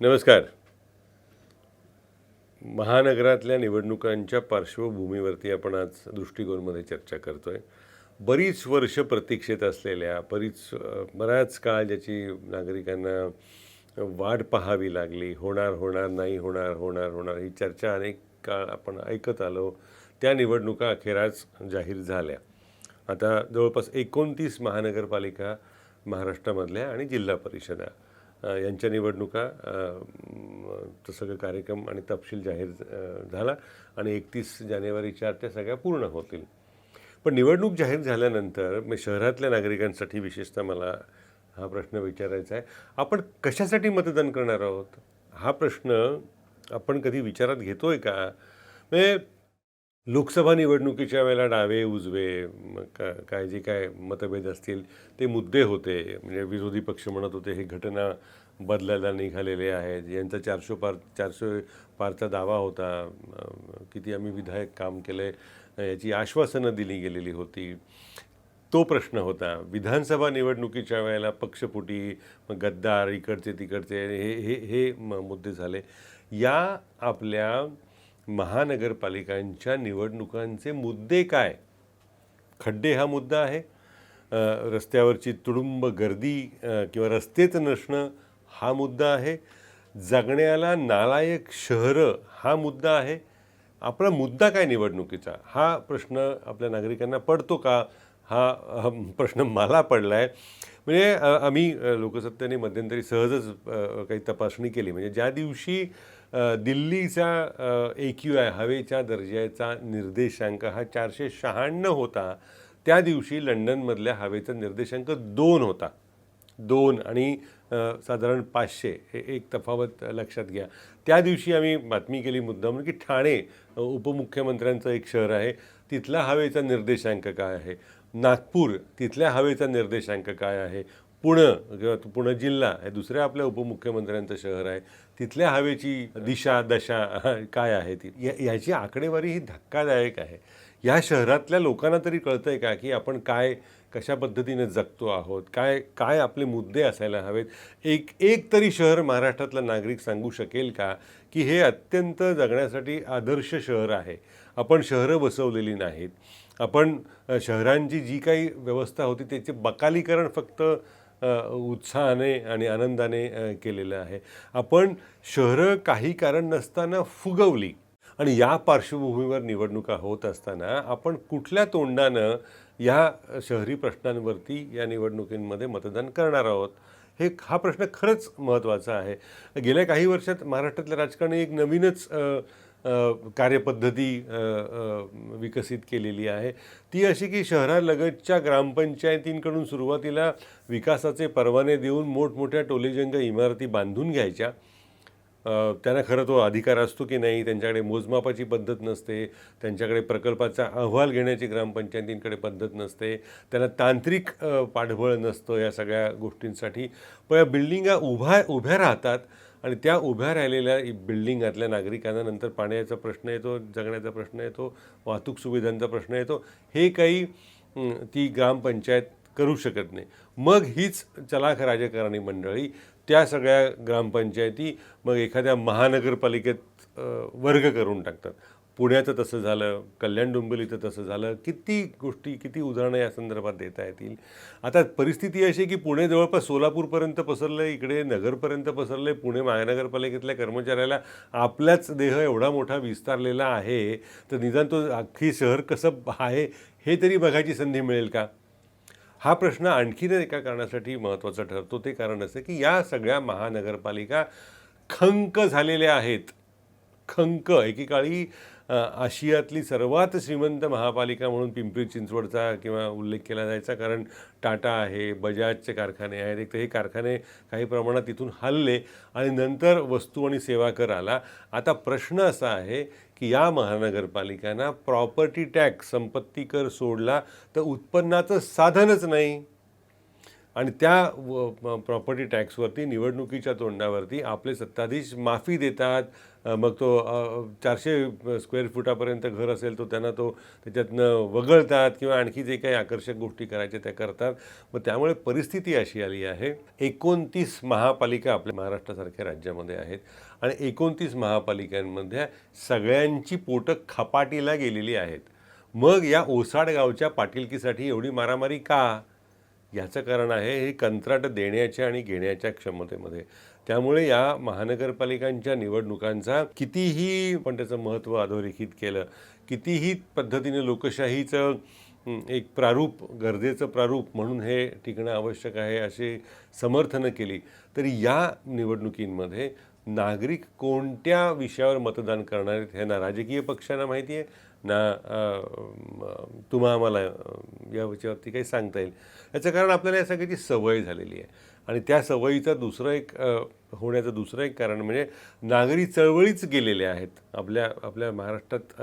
नमस्कार. महानगरातल्या निवडणुकांच्या पार्श्वभूमीवरती आपण आज दृष्टिकोनमध्ये चर्चा करतोय. बरीच वर्ष प्रतीक्षेत असलेल्या बराच काळ ज्याची नागरिकांना वाट पाहावी लागली, होणार, होणार, नाही होणार, होणार, होणार ही चर्चा अनेक काळ आपण ऐकत आलो. त्या निवडणुका अखेर आज जाहीर झाल्या. आता जवळपास 29 महानगरपालिका महाराष्ट्रामधल्या आणि जिल्हा परिषदा यांच्या निवडणुका सगळं कार्यक्रम आणि तपशील जाहीर झाला आणि 31 जानेवारीच्या त्या सगळ्या पूर्ण होतील. पण निवडणूक जाहीर झाल्यानंतर शहरातल्या नागरिकांसाठी विशेषतः मला हा प्रश्न विचारायचा आहे, आपण कशासाठी मतदान करणार आहोत? हा प्रश्न आपण कधी विचारात घेतोय का? म्हणजे लोकसभा निवडणुकीच्या वेळेला डावे उजवे काय जे काय मतभेद असतील ते मुद्दे होते. म्हणजे विरोधी पक्ष म्हणत होते हे घटना बदलायला निघालेले आहेत, यांचा 400 पारचा दावा होता, किती आम्ही विधायक काम केले याची आश्वासनं दिली गेलेली होती, तो प्रश्न होता. विधानसभा निवडणुकीच्या वेळेला पक्षफुटी, गद्दार, इकडचे तिकडचे हे हे हे मुद्दे झाले. या आपल्या महानगरपालिकांच्या निवडणुकांचे मुद्दे काय? खड्डे हा मुद्दा आहे, रस्त्यावरची तुडुंब गर्दी किंवा रस्तेच नसणं हा मुद्दा आहे, जगण्याला नालायक शहरं हा मुद्दा आहे. आपला मुद्दा काय निवडणुकीचा हा प्रश्न आपल्या नागरिकांना पडतो का? हा प्रश्न मला पडला आहे. म्हणजे आम्ही लोकसत्तेने मध्यंतरी सहजच काही तपासणी केली. म्हणजे ज्या दिवशी दिल्लीचा AQI हवेच्या दर्जाचा निर्देशांक हा 496 होता, त्या दिवशी लंडनमधल्या हवेचा निर्देशांक 2 होता. 2 आणि साधारण 500 हे एक तफावत लक्षात घ्या. त्या दिवशी आम्ही बातमी केली मुद्दाम की ठाणे उपमुख्यमंत्र्यांचं एक शहर आहे, तिथला हवेचा निर्देशांक काय आहे, नागपूर तिथल्या हवेचा निर्देशांक काय आहे, पुणे जिल्हा हे दुसऱ्या आपल्या उपमुख्यमंत्र्यांचं शहर आहे, तिथल्या हवेची दशा काय आहे ती याची आकडेवारी ही धक्कादायक आहे. या शहरातल्या लोकांना तरी कळतं आहे का की आपण कशा पद्धतीने जगतो आहोत, काय आपले मुद्दे असायला हवेत? एक तरी शहर महाराष्ट्रातला नागरिक सांगू शकेल का की हे अत्यंत जगण्यासाठी आदर्श शहर आहे? आपण शहरं बसवलेली नाहीत, आपण शहरांची जी काही व्यवस्था होती त्याचे बकालीकरण फक्त उत्साहाने आणि आनंदाने केलेलं आहे. आपण शहरं काही कारण नसताना फुगवली आणि या पार्श्वभूमीवर निवडणुका होत असताना आपण कुठल्या तोंडानं या शहरी प्रश्नांवरती या निवडणुकींमध्ये मतदान करणार आहोत? हा प्रश्न खरंच महत्त्वाचा आहे. गेल्या काही वर्षात महाराष्ट्रातल्या राजकारणी एक नवीनच कार्यपद्धती विकसित केलेली आहे. ती अशी की शहरालगतच्या ग्रामपंचायतींकडून सुरुवातीला विकासाचे परवाने देऊन मोठमोठ्या टोलेजंग इमारती बांधून घ्यायच्या. त्यांना खरं तो अधिकार असतो की नाही, त्यांच्याकडे मोजमापाची पद्धत नसते, त्यांच्याकडे प्रकल्पाचा अहवाल घेण्याची ग्रामपंचायतींकडे पद्धत नसते, त्यांना तांत्रिक पाठबळ नसतं या सगळ्या गोष्टींसाठी. पण या बिल्डिंगा उभ्या राहतात आणि त्या उभ्या राहिलेल्या बिल्डिंगातल्या नागरिकांना नंतर पाण्याचा प्रश्न येतो, जगण्याचा प्रश्न येतो, वाहतूक सुविधांचा प्रश्न येतो. हे काही ती ग्रामपंचायत करू शकत नाही. मग हीच चलाख राजकारणी मंडळी त्या सगळ्या ग्रामपंचायती मग एखाद्या महानगरपालिकेत वर्ग करून टाकतात. पुण्याचं तसं झालं, कल्याण डोंबिवलीचं तसं झालं, किती उदाहरणं या संदर्भात देता येतील. आता परिस्थिती अशी की पुणे जवळपास सोलापूरपर्यंत पसरलं आहे, इकडे नगरपर्यंत पसरलं आहे. पुणे महानगरपालिकेतल्या कर्मचाऱ्याला आपल्याच देह एवढा मोठा विस्तारलेला आहे, तर निदान तो अख्खी शहर कसं आहे हे तरी बघायची संधी मिळेल का? हा प्रश्न आणखीन एका कारणासाठी महत्त्वाचा ठरतो. ते कारण असं की या सगळ्या महानगरपालिका खंक झालेल्या आहेत. एकेकाळी आशियातली सर्वात श्रीमंत महापालिका म्हणून पिंपरी चिंचवडचा किंवा उल्लेख केला जायचा, कारण टाटा आहे, बजाजचे कारखाने आहेत. एक तर हे कारखाने काही प्रमाणात तिथून हलले आणि नंतर वस्तू आणि सेवा कर आला. आता प्रश्न असा आहे की या महानगरपालिकांना प्रॉपर्टी टॅक्स, संपत्ती कर सोडला तर उत्पन्नाचं साधनच नाही. आणि त्या प्रॉपर्टी टॅक्सवरती निवडणुकीच्या तोंडावरती आपले सत्ताधीश माफी देतात. मग तो 400 स्क्वेअर फुटापर्यंत घर असेल तो त्यांना तो त्याच्यातनं वगळतात किंवा आणखी जे काही आकर्षक गोष्टी करायच्या त्या करतात. मग त्यामुळे परिस्थिती अशी आली आहे, 29 महापालिका आपल्या महाराष्ट्रासारख्या राज्यामध्ये आहेत आणि 29 महापालिकांमध्ये सगळ्यांची पोटं खपाटीला गेलेली आहेत. मग या ओसाड गावच्या पाटीलकीसाठी एवढी मारामारी का? याचं कारण आहे हे कंत्राट देण्याच्या आणि घेण्याच्या क्षमतेमध्ये. त्यामुळे या महानगरपालिकांच्या निवडणुकांचा कितीही पण त्याचं महत्त्व अधोरेखित केलं, कितीही पद्धतीने लोकशाहीचं एक प्रारूप, गरजेचं प्रारूप म्हणून हे टिकणं आवश्यक आहे अशी समर्थनं केली, तरी या निवडणुकींमध्ये नागरिक कोणत्या विषयावर मतदान करणार आहेत हे ना राजकीय पक्षांना माहिती आहे, ना तुम्हा आम्हाला या विषयावरती काही सांगता येईल. याचं कारण आपल्याला या सगळ्याची सवय झालेली आहे आणि त्या सवयीचं होण्याचं दुसरं एक कारण म्हणजे नागरी चळवळीच गेलेले आहेत. आपल्या महाराष्ट्रात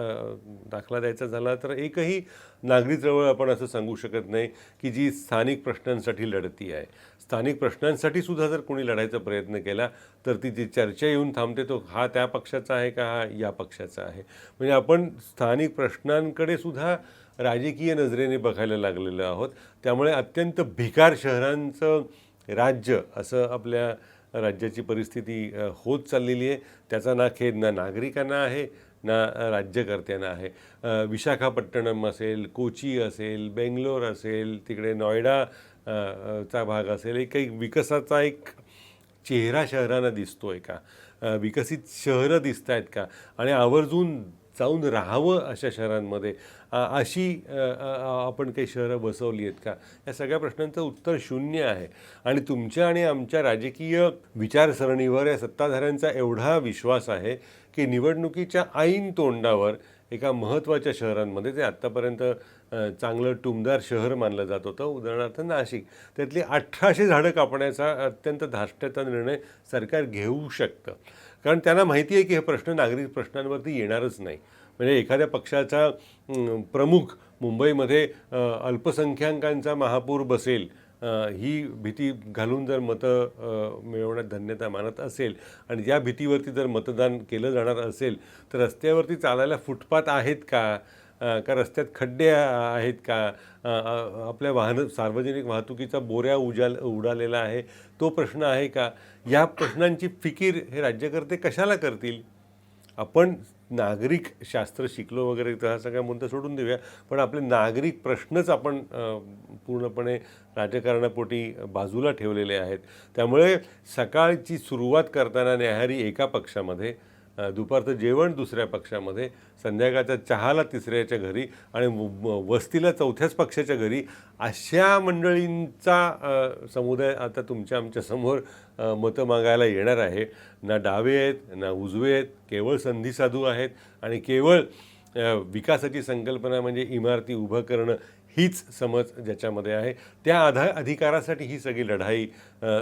दाखला द्यायचा झाला तर एकही नागरी चळवळ आपण असं सांगू शकत नाही की जी स्थानिक प्रश्नांसाठी लढती आहे. स्थानिक प्रश्नांसाठी सुद्धा जर कोणी लढायचा प्रयत्न केला तर ती जी चर्चा येऊन थांबते तो हा त्या पक्षाचा आहे का हा या पक्षाचा आहे. म्हणजे आपण स्थानिक प्रश्नांकडे सुद्धा राजकीय नजरेने बघायला लागलेलो आहोत. त्यामुळे अत्यंत भिकार शहरांचं राज्य असं आपल्या राज्याची परिस्थिती होत चाललेली आहे. त्याचा ना खेद ना नागरिकांना आहे ना राज्यकर्त्यांना आहे. विशाखापट्टणम असेल, कोची असेल, बेंगलोर असेल, तिकडे नॉयडा चा भाग असेल, एक विकासाचा एक चेहरा शहरांना दिसतो आहे का? विकसित शहरं दिसत आहेत का? आणि आवर्जून जाऊन राहावं अशा शहरांमध्ये अशी आपण काही शहरं बसवली आहेत का? या सगळ्या प्रश्नांचं उत्तर शून्य आहे. आणि तुमच्या आणि आमच्या राजकीय विचारसरणीवर या सत्ताधाऱ्यांचा एवढा विश्वास आहे की निवडणुकीच्या ऐन तोंडावर एका महत्त्वाच्या शहरांमध्ये जे आत्तापर्यंत चांगलं टुमदार शहर मानलं जात होतं, उदाहरणार्थ नाशिक, त्यातली 1800 झाडं कापण्याचा अत्यंत धास्ट्याचा निर्णय सरकार घेऊ शकतं. कारण त्यांना माहिती आहे की हे प्रश्न नागरिक प्रश्नांवरती येणारच नाही. म्हणजे एखाद्या पक्षाचा प्रमुख मुंबईमध्ये अल्पसंख्याकांचा महापूर बसेल ही भीती घालून जर मतं मिळवण्यात धन्यता मानत असेल आणि या भीतीवरती जर मतदान केलं जाणार असेल तर रस्त्यावरती चालायला फुटपाथ आहेत का? का रस्त्यात खड्डे आहेत का? आपल्या सार्वजनिक वाहतुकीचा बोऱ्या उडालेला आहे तो प्रश्न आहे का? या प्रश्नांची फिकीर हे राज्यकर्ते कशाला करतील? आपण नागरिक शास्त्र शिकलो वगैरे तर हा सगळा मुद्दा सोडून देऊया, पण आपले नागरिक प्रश्नच आपण पूर्णपणे राजकारणापोटी बाजूला ठेवलेले आहेत. त्यामुळे सकाळची सुरुवात करताना न्याहारी एका पक्षामध्ये, दुपारचं जेवण दुसऱ्या पक्षामध्ये, संध्याकाळच्या चहाला तिसऱ्याच्या घरी आणि वस्तीला चौथ्याच पक्षाच्या घरी अशा मंडळींचा समुदाय आता तुमच्या आमच्यासमोर मतं मागायला येणार आहे. ना डावे आहेत ना उजवे आहेत, केवळ संधिसाधू आहेत आणि केवळ विकासाची संकल्पना म्हणजे इमारती उभं करणं हीच समज ज्याच्यामध्ये आहे. त्या अधिकारासाठी ही सगळी लढाई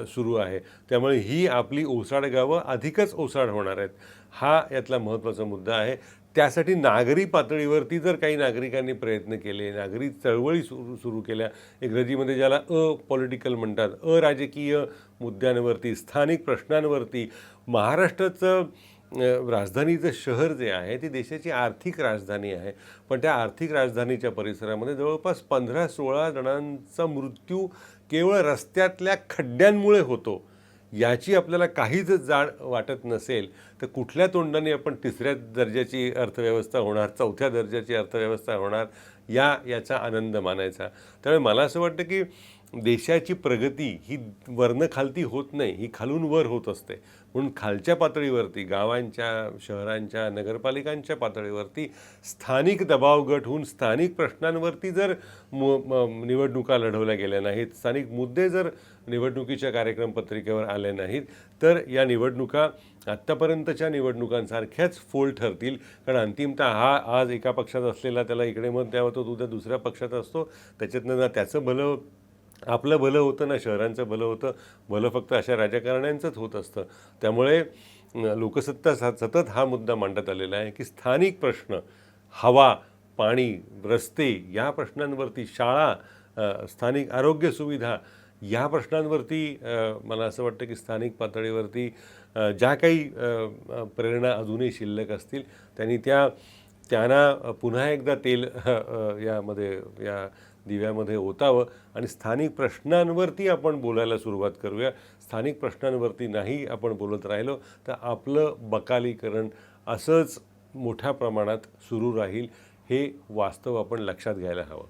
सुरू आहे. त्यामुळे ही आपली ओसाड गावं अधिकच ओसाड होणार आहेत, हा यातला महत्त्वाचा मुद्दा आहे. त्यासाठी नागरी पातळीवरती जर काही नागरिकांनी प्रयत्न केले, नागरी चळवळी सुरू केल्या, इंग्रजीमध्ये ज्याला पॉलिटिकल म्हणतात, अराजकीय मुद्द्यांवरती, स्थानिक प्रश्नांवरती, महाराष्ट्राचं राजधानीचं शहर जे आहे ती देशाची आर्थिक राजधानी आहे, पण त्या आर्थिक राजधानीच्या परिसरामध्ये जवळपास 15-16 जणांचा मृत्यू केवळ रस्त्यातल्या खड्ड्यांमुळे होतो. याची आपल्याला काहीच जाण वाटत नसेल तर कुठल्या तोंडाने आपण तिसऱ्या दर्जाची अर्थव्यवस्था होणार, चौथ्या दर्जाची अर्थव्यवस्था होणार याचा आनंद मानायचा? त्यामुळे मला असं वाटतं की देशाची प्रगती ही वरनं खालती होत नाही, ही खालून वर होत असते. म्हणून खालच्या पातळीवरती, गावांच्या, शहरांच्या, नगरपालिकांच्या पातळीवरती स्थानिक दबाव गट होऊन स्थानिक प्रश्नांवरती जर निवडणुका लढवल्या गेल्या नाहीत, स्थानिक मुद्दे जर निवडणुकीच्या कार्यक्रम पत्रिकेवर आले नाहीत तर या निवडणुका आत्तापर्यंतच्या निवडणुकांसारख्याच फोल ठरतील. कारण अंतिमतः आज एका पक्षात असलेला त्याला इकडे मत द्यावं, तो उद्या दुसऱ्या पक्षात असतो. त्याच्यातनं ना त्याचं भलं, आपलं भलं होतं ना शहरांचं भलं होतं. भलं फक्त अशा राजकारण्यांचंच होत असतं. त्यामुळे लोकसत्ता सतत हा मुद्दा मांडत आलेला आहे की स्थानिक प्रश्न, हवा, पाणी, रस्ते या प्रश्नांवरती, शाळा, स्थानिक आरोग्य सुविधा या प्रश्नांवरती मला असं वाटतं की स्थानिक पातळीवरती ज्या काही प्रेरणा अजूनही शिल्लक असतील त्यांना पुन्हा एकदा तेल यामध्ये या दिव्यामध्ये ओतावं आणि स्थानिक प्रश्नांवरती आपण बोलायला सुरुवात करूया. स्थानिक प्रश्नांवरती नाही आपण बोलत राहिलो तर आपलं बकालीकरण असंच मोठ्या प्रमाणात सुरू राहील. हे वास्तव आपण लक्षात घ्यायला हवं.